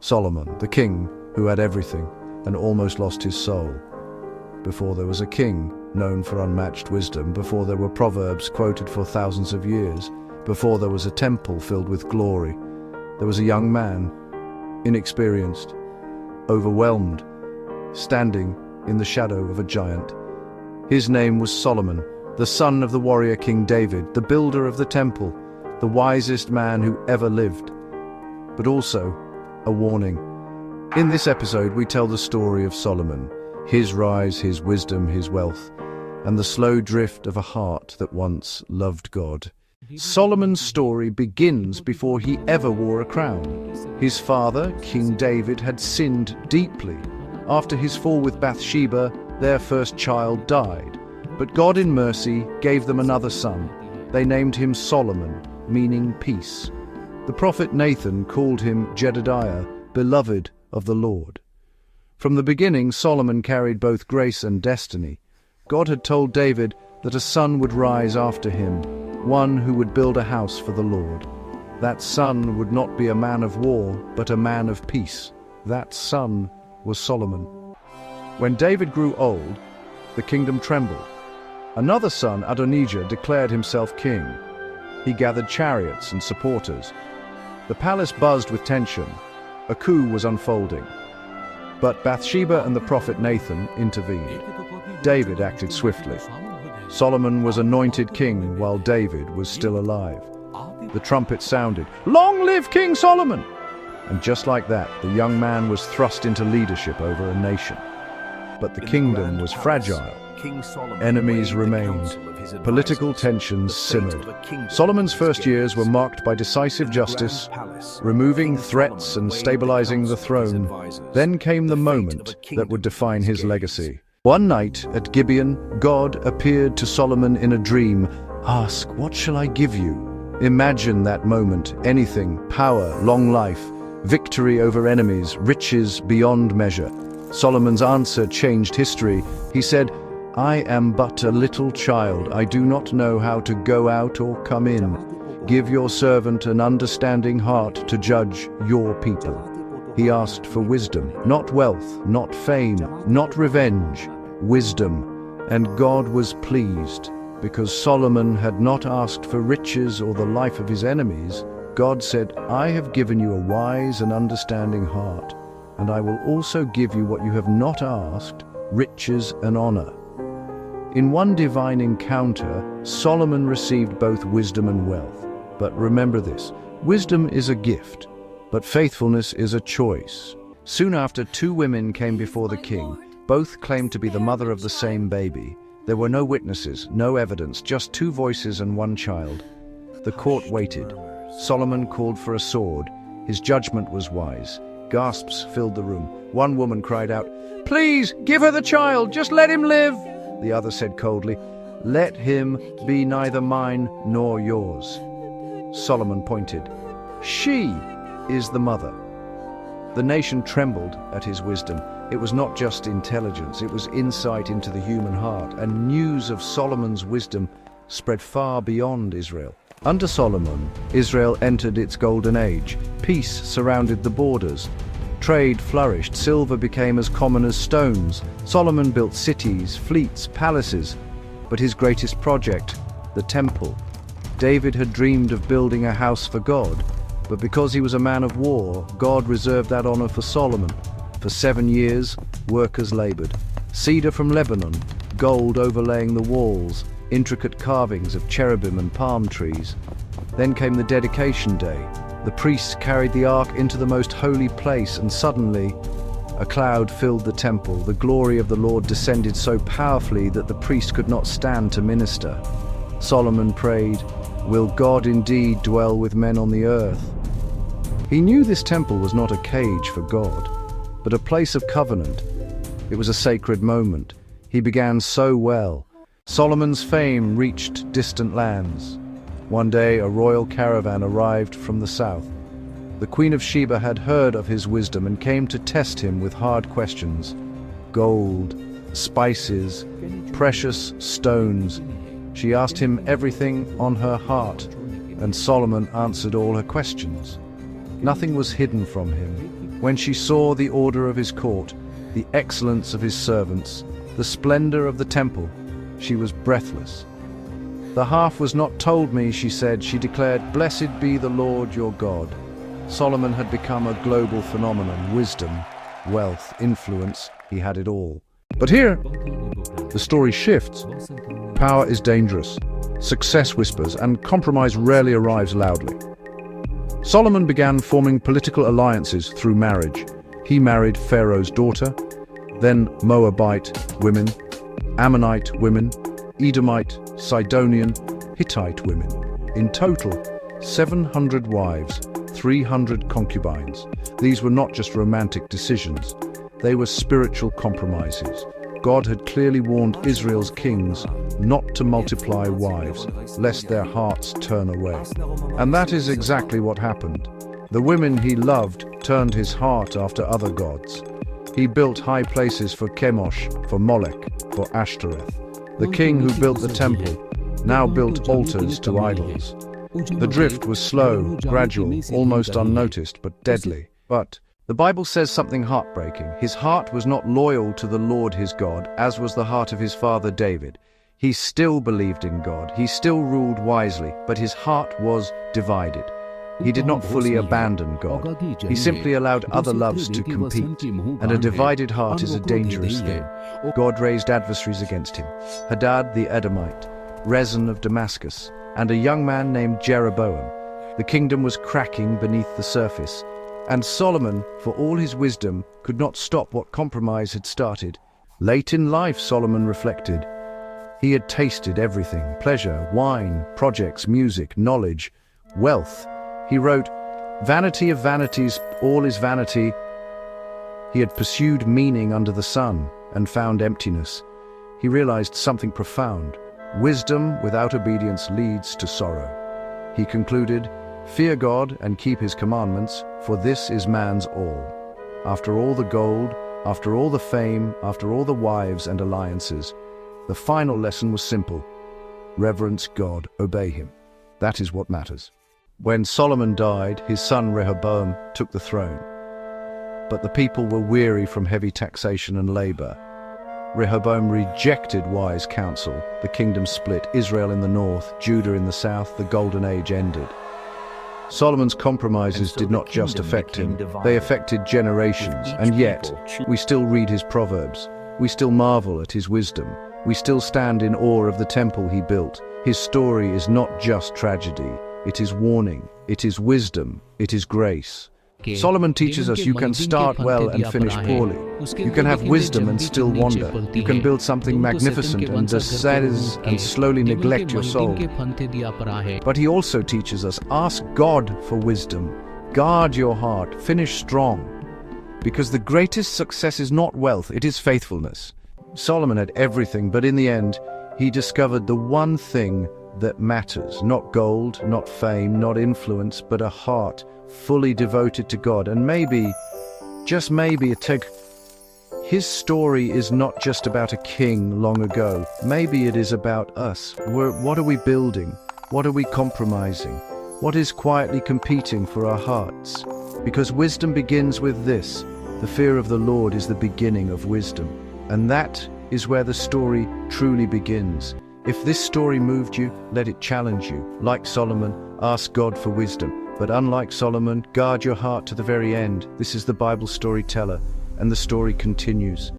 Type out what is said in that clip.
Solomon, the king who had everything and almost lost his soul. Before there was a king known for unmatched wisdom, before there were Proverbs quoted for thousands of years, before there was a temple filled with glory, there was a young man, inexperienced, overwhelmed, standing in the shadow of a giant. His name was Solomon, the son of the warrior King David, the builder of the temple, the wisest man who ever lived. But also a warning. In this episode, we tell the story of Solomon, his rise, his wisdom, his wealth, and the slow drift of a heart that once loved God. Solomon's story begins before he ever wore a crown. His father, King David, had sinned deeply. After his fall with Bathsheba, their first child died. But God in mercy gave them another son. They named him Solomon, meaning peace. The prophet Nathan called him Jedediah, beloved of the Lord. From the beginning, Solomon carried both grace and destiny. God had told David that a son would rise after him, one who would build a house for the Lord. That son would not be a man of war, but a man of peace. That son was Solomon. When David grew old, the kingdom trembled. Another son, Adonijah, declared himself king. He gathered chariots and supporters. The palace buzzed with tension. A coup was unfolding. But Bathsheba and the prophet Nathan intervened. David acted swiftly. Solomon was anointed king while David was still alive. The trumpet sounded, "Long live King Solomon!" And just like that, the young man was thrust into leadership over a nation. But the kingdom was fragile. Enemies remained. Political tensions simmered. Solomon's first years were marked by decisive justice, removing threats and stabilizing the throne. Then came the moment that would define his legacy. One night at Gibeon, God appeared to Solomon in a dream. "Ask, what shall I give you?" Imagine that moment. Anything: power, long life, victory over enemies, riches beyond measure. Solomon's answer changed history. He said, "I am but a little child. I do not know how to go out or come in. Give your servant an understanding heart to judge your people." He asked for wisdom, not wealth, not fame, not revenge, wisdom. And God was pleased, because Solomon had not asked for riches or the life of his enemies. God said, "I have given you a wise and understanding heart, and I will also give you what you have not asked, riches and honor." In one divine encounter, Solomon received both wisdom and wealth. But remember this: wisdom is a gift, but faithfulness is a choice. Soon after, two women came before the king. Both claimed to be the mother of the same baby. There were no witnesses, no evidence, just two voices and one child. The court waited. Solomon called for a sword. His judgment was wise. Gasps filled the room. One woman cried out, "Please, give her the child, just let him live." The other said coldly, "Let him be neither mine nor yours." Solomon pointed, "She is the mother." The nation trembled at his wisdom. It was not just intelligence, it was insight into the human heart, and news of Solomon's wisdom spread far beyond Israel. Under Solomon, Israel entered its golden age. Peace surrounded the borders. Trade flourished. Silver became as common as stones. Solomon built cities, fleets, palaces. But his greatest project, the temple. David had dreamed of building a house for God, but because he was a man of war, God reserved that honor for Solomon. For 7 years, workers labored. Cedar from Lebanon, gold overlaying the walls, intricate carvings of cherubim and palm trees. Then came the dedication day. The priests carried the ark into the most holy place, and suddenly a cloud filled the temple. The glory of the Lord descended so powerfully that the priest could not stand to minister. Solomon prayed, "Will God indeed dwell with men on the earth?" He knew this temple was not a cage for God, but a place of covenant. It was a sacred moment. He began so well. Solomon's fame reached distant lands. One day, a royal caravan arrived from the south. The Queen of Sheba had heard of his wisdom and came to test him with hard questions. Gold, spices, precious stones. She asked him everything on her heart, and Solomon answered all her questions. Nothing was hidden from him. When she saw the order of his court, the excellence of his servants, the splendor of the temple, she was breathless. "The half was not told me," she said. She declared, "Blessed be the Lord your God." Solomon had become a global phenomenon. Wisdom, wealth, influence, he had it all. But here, the story shifts. Power is dangerous, success whispers, and compromise rarely arrives loudly. Solomon began forming political alliances through marriage. He married Pharaoh's daughter, then Moabite women, Ammonite women, Edomite, Sidonian, Hittite women. In total, 700 wives, 300 concubines. These were not just romantic decisions, they were spiritual compromises. God had clearly warned Israel's kings not to multiply wives, lest their hearts turn away. And that is exactly what happened. The women he loved turned his heart after other gods. He built high places for Chemosh, for Molech, for Ashtoreth. The king who built the temple now built altars to idols. The drift was slow, gradual, almost unnoticed, but deadly. But the Bible says something heartbreaking. His heart was not loyal to the Lord his God, as was the heart of his father David. He still believed in God. He still ruled wisely, but his heart was divided. He did not fully abandon God. He simply allowed other loves to compete, and a divided heart is a dangerous thing. God raised adversaries against him: Hadad the Edomite, Rezin of Damascus, and a young man named Jeroboam. The kingdom was cracking beneath the surface, and Solomon, for all his wisdom, could not stop what compromise had started. Late in life, Solomon reflected. He had tasted everything: pleasure, wine, projects, music, knowledge, wealth. He wrote, "Vanity of vanities, all is vanity." He had pursued meaning under the sun and found emptiness. He realized something profound. Wisdom without obedience leads to sorrow. He concluded, "Fear God and keep his commandments, for this is man's all." After all the gold, after all the fame, after all the wives and alliances, the final lesson was simple: reverence God, obey him. That is what matters. When Solomon died, his son Rehoboam took the throne. But the people were weary from heavy taxation and labor. Rehoboam rejected wise counsel. The kingdom split: Israel in the north, Judah in the south. The golden age ended. Solomon's compromises did not just affect him, they affected generations. And yet, we still read his Proverbs. We still marvel at his wisdom. We still stand in awe of the temple he built. His story is not just tragedy. It is warning, it is wisdom, it is grace. Solomon teaches us you can start well and finish poorly. You can have wisdom and still wander. You can build something magnificent and descends and slowly neglect your soul. But he also teaches us, ask God for wisdom. Guard your heart, finish strong. Because the greatest success is not wealth, it is faithfulness. Solomon had everything, but in the end, he discovered the one thing that matters. Not gold, not fame, not influence, but a heart fully devoted to God. And maybe, just maybe, his story is not just about a king long ago. Maybe it is about us. What are we building? What are we compromising? What is quietly competing for our hearts? Because wisdom begins with this: the fear of the Lord is the beginning of wisdom. And that is where the story truly begins. If this story moved you, let it challenge you. Like Solomon, ask God for wisdom. But unlike Solomon, guard your heart to the very end. This is the Bible storyteller, and the story continues.